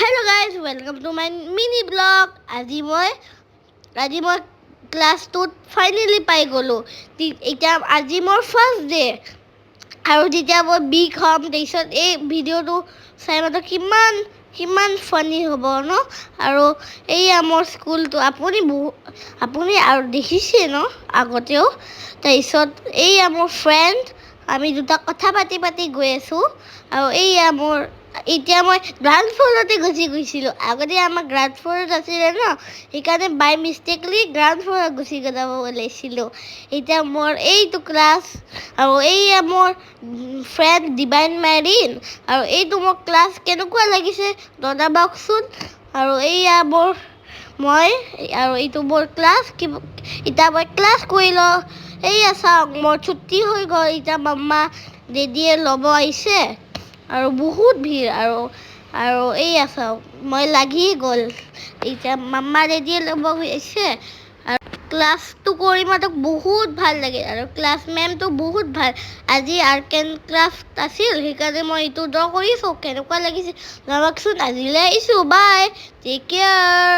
Hello guys, welcome to my mini vlog. আজি মই class 2 finally পাই গলো। এতিয়া আজি মোৰ ফাৰ্ষ্ট ডে আৰু যেতিয়া মই বিগ হ'ম তাৰপিছত এই ভিডিঅ'টো চাই মানে কিমান ফানি হ'ব ন। আৰু এইয়া মোৰ স্কুলটো আপুনি আৰু দেখিছে ন আগতেও। তাৰপিছত এইয়া মোৰ ফ্ৰেণ্ড, আমি দুটা কথা পাতি গৈ আছোঁ। আৰু এইয়া মোৰ এতিয়া মই গ্ৰাউণ্ড ফ্ল'ৰতে গুচি গৈছিলোঁ। আগতে আমাৰ গ্ৰাউণ্ড ফ্ল'ৰত আছিলে ন, সেইকাৰণে বাই মিষ্টেকলি গ্ৰাউণ্ড ফ্ল'ৰত গুচি যাব ওলাইছিলোঁ। এতিয়া মোৰ এইটো ক্লাছ আৰু এইয়া মোৰ ফ্ৰেণ্ড ডিভাইন মেৰিন। আৰু এইটো মোৰ ক্লাছ কেনেকুৱা লাগিছে জনাবকচোন। আৰু এইয়া মই আৰু এইটো মোৰ ক্লাছ এতিয়া মই ক্লাছ কৰি লওঁ। এইয়া চাওক মোৰ ছুটি হৈ গ'ল। এতিয়া মাম্মা ডেডিয়ে ল'ব আহিছে আৰু বহুত ভিৰ। আৰু এইয়া চাওক মই লাগি গ'ল। এতিয়া মাম্মা ডেডিয়ে ল'ব আহিছে আৰু ক্লাছটো কৰি মানে বহুত ভাল লাগে। আৰু ক্লাছ মেমটো বহুত ভাল। আজি আৰ্ট এণ্ড ক্ৰাফ্ট আছিল, সেইকাৰণে মই এইটো ড্ৰ কৰিছোঁ। কেনেকুৱা লাগিছে জনাবকচোন। আজিলৈ আহিছোঁ, বাই, টেক কেয়াৰ।